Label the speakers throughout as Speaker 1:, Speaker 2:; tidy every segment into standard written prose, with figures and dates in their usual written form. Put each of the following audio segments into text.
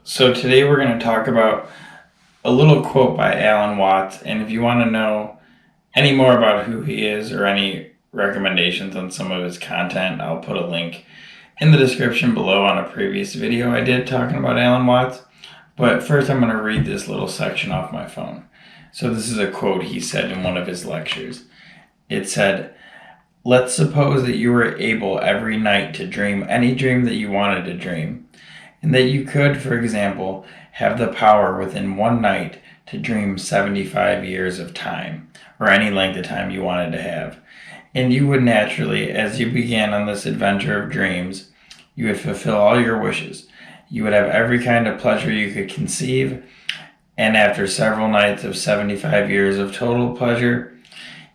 Speaker 1: So today we're going to talk about a little quote by Alan Watts, and if you want to know any more about who he is or any recommendations on some of his content, I'll put a link in the description below on a previous video I did talking about Alan Watts. But first I'm going to read this little section off my phone. So this is a quote he said in one of his lectures. It said, "Let's suppose that you were able every night to dream any dream that you wanted to dream, and that you could, for example, have the power within one night to dream 75 years of time, or any length of time you wanted to have. And you would naturally, as you began on this adventure of dreams, you would fulfill all your wishes. You would have every kind of pleasure you could conceive, and after several nights of 75 years of total pleasure,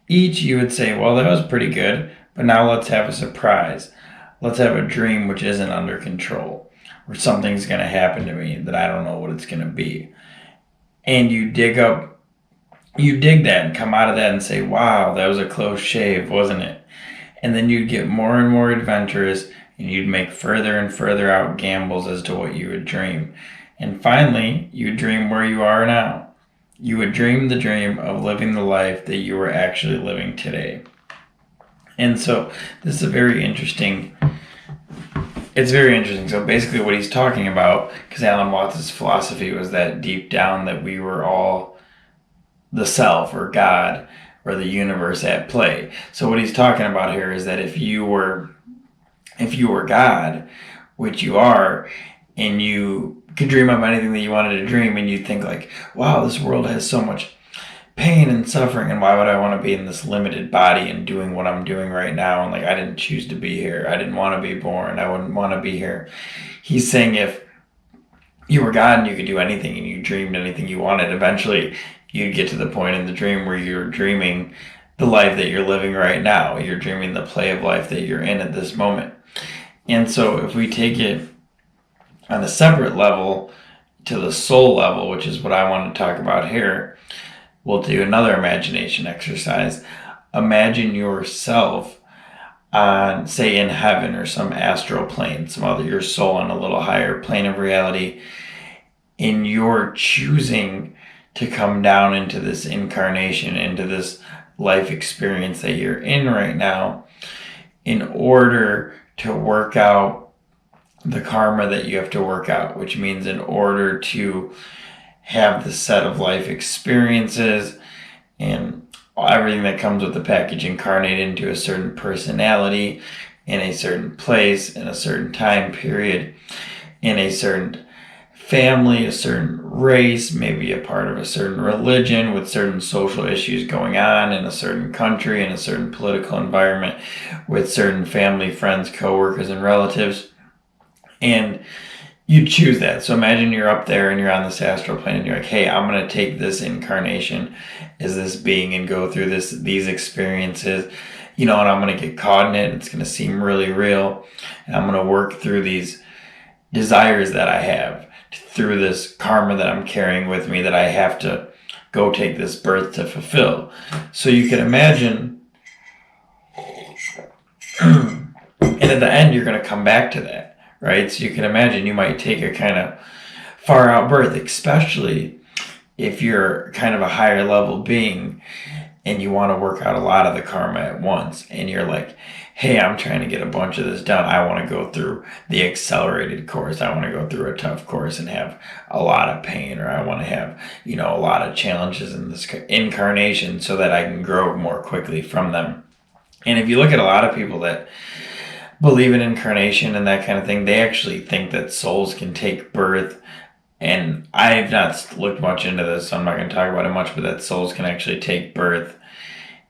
Speaker 1: each you would say, well, that was pretty good, but now let's have a surprise. Let's have a dream which isn't under control, where something's going to happen to me that I don't know what it's going to be." And you dig that and come out of that and say, wow, that was a close shave, wasn't it? And then you'd get more and more adventurous, and you'd make further and further out gambles as to what you would dream. And finally, you'd dream where you are now. You would dream the dream of living the life that you were actually living today. And so this is very interesting. So basically what he's talking about, because Alan Watts' philosophy was that deep down that we were all the self or God or the universe at play. So what he's talking about here is that if you were God, which you are, and you could dream up anything that you wanted to dream, and you think like, wow, this world has so much pain and suffering, and why would I want to be in this limited body and doing what I'm doing right now? And like, I didn't choose to be here. I didn't want to be born. I wouldn't want to be here. He's saying if you were God and you could do anything and you dreamed anything you wanted, eventually you'd get to the point in the dream where you're dreaming the life that you're living right now. You're dreaming the play of life that you're in at this moment. And so if we take it on a separate level to the soul level, which is what I want to talk about here, we'll do another imagination exercise. Imagine yourself on, say, in heaven or some astral plane, your soul on a little higher plane of reality, and you're choosing to come down into this incarnation, into this life experience that you're in right now, in order to work out the karma that you have to work out, which means in order to have the set of life experiences and everything that comes with the package, incarnate into a certain personality in a certain place, in a certain time period, in a certain family, a certain race, maybe a part of a certain religion with certain social issues going on in a certain country, in a certain political environment with certain family, friends, coworkers, and relatives. And you choose that. So imagine you're up there and you're on this astral plane and you're like, hey, I'm going to take this incarnation as this being and go through these experiences, and I'm going to get caught in it. It's going to seem really real. And I'm going to work through these desires that I have, through this karma that I'm carrying with me that I have to go take this birth to fulfill. So you can imagine, and at the end, you're going to come back to that. Right? So you can imagine you might take a kind of far out birth, especially if you're kind of a higher level being and you want to work out a lot of the karma at once. And you're like, hey, I'm trying to get a bunch of this done. I want to go through the accelerated course. I want to go through a tough course and have a lot of pain, or I want to have, a lot of challenges in this incarnation so that I can grow more quickly from them. And if you look at a lot of people that believe in incarnation and that kind of thing, they actually think that souls can take birth. And I've not looked much into this, so I'm not going to talk about it much, but that souls can actually take birth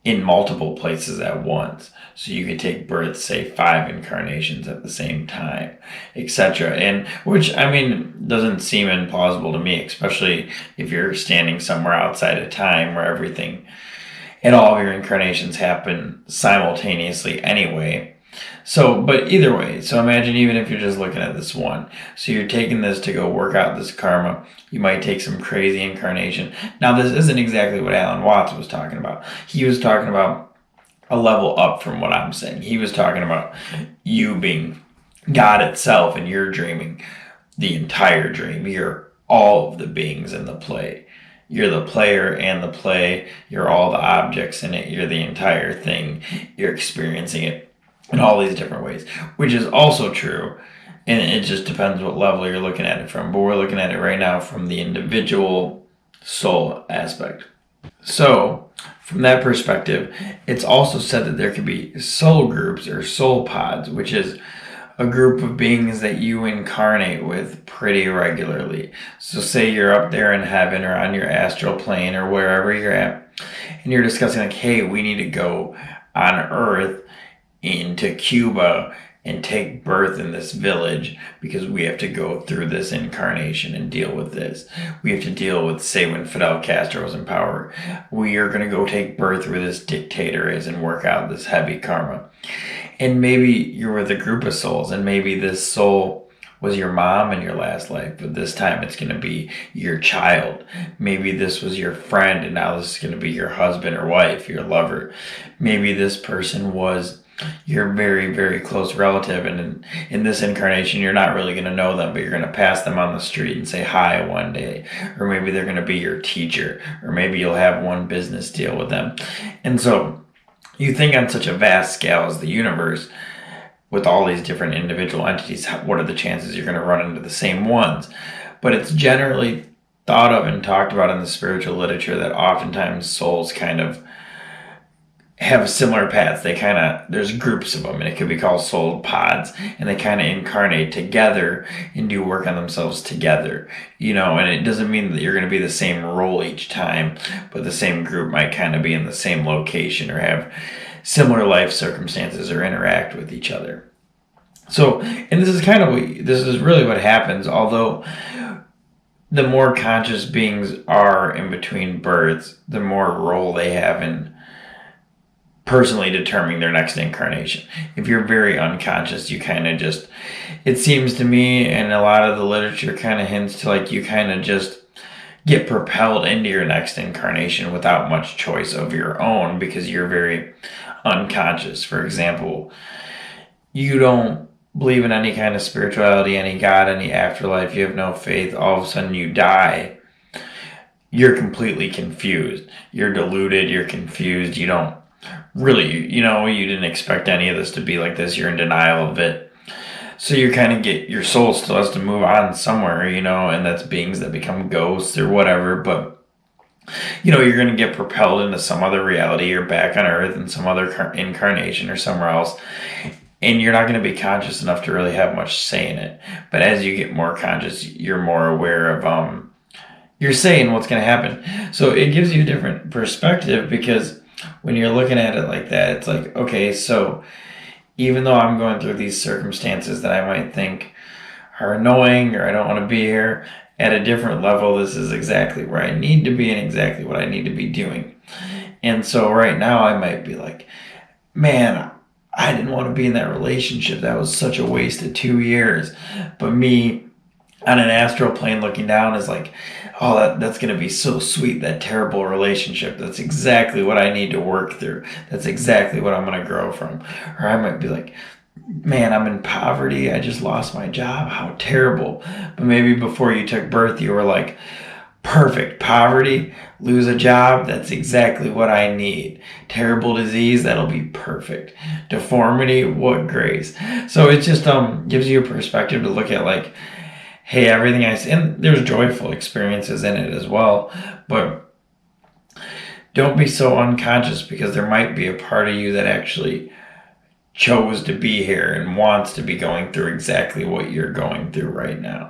Speaker 1: in multiple places at once. So you could take birth, say, 5 incarnations at the same time, etc. And which, doesn't seem implausible to me, especially if you're standing somewhere outside of time where everything and all of your incarnations happen simultaneously anyway. So, but either way, so imagine even if you're just looking at this one. So you're taking this to go work out this karma. You might take some crazy incarnation. Now, this isn't exactly what Alan Watts was talking about. He was talking about a level up from what I'm saying. He was talking about you being God itself and you're dreaming the entire dream. You're all of the beings in the play. You're the player and the play. You're all the objects in it. You're the entire thing. You're experiencing it in all these different ways, which is also true. And it just depends what level you're looking at it from. But we're looking at it right now from the individual soul aspect. So, from that perspective, it's also said that there could be soul groups or soul pods, which is a group of beings that you incarnate with pretty regularly. So say you're up there in heaven or on your astral plane or wherever you're at, and you're discussing like, hey, we need to go on Earth into Cuba and take birth in this village because we have to go through this incarnation and deal with this. We have to deal with, say, when Fidel Castro was in power, we are going to go take birth where this dictator is and work out this heavy karma. And maybe you're with a group of souls, and maybe this soul was your mom in your last life, but this time it's going to be your child. Maybe this was your friend, and now this is going to be your husband or wife, your lover. Maybe this person was your very, very close relative, and in this incarnation, you're not really going to know them, but you're going to pass them on the street and say hi one day. Or maybe they're going to be your teacher, or maybe you'll have one business deal with them. And so you think on such a vast scale as the universe, with all these different individual entities, what are the chances you're going to run into the same ones? But it's generally thought of and talked about in the spiritual literature that oftentimes souls kind of have similar paths. There's groups of them, and it could be called soul pods, and they kind of incarnate together and do work on themselves together, and it doesn't mean that you're going to be the same role each time, but the same group might kind of be in the same location or have similar life circumstances or interact with each other. So, and this is really what happens, although the more conscious beings are in between births, the more role they have in personally determining their next incarnation. If you're very unconscious, you kind of just, it seems to me, and a lot of the literature kind of hints to like you kind of just get propelled into your next incarnation without much choice of your own because you're very unconscious. For example, you don't believe in any kind of spirituality, any God, any afterlife, you have no faith, all of a sudden you die, you're completely confused. You're deluded, you're confused, you don't really, you didn't expect any of this to be like this, you're in denial of it. So you kind of your soul still has to move on somewhere, and that's beings that become ghosts or whatever, but you're going to get propelled into some other reality or back on Earth in some other incarnation or somewhere else. And you're not going to be conscious enough to really have much say in it. But as you get more conscious, you're more aware of your say in what's going to happen. So it gives you a different perspective because when you're looking at it like that, it's like, okay, so even though I'm going through these circumstances that I might think are annoying or I don't want to be here, at a different level, this is exactly where I need to be and exactly what I need to be doing. And so right now I might be like, man, I didn't want to be in that relationship. That was such a waste of 2 years. But me on an astral plane looking down is like, oh, that's going to be so sweet, that terrible relationship. That's exactly what I need to work through. That's exactly what I'm going to grow from. Or I might be like, man, I'm in poverty. I just lost my job. How terrible. But maybe before you took birth, you were like, perfect. Poverty, lose a job, that's exactly what I need. Terrible disease, that'll be perfect. Deformity, what grace. So it just gives you a perspective to look at like, hey, everything I see, and there's joyful experiences in it as well, but don't be so unconscious because there might be a part of you that actually chose to be here and wants to be going through exactly what you're going through right now.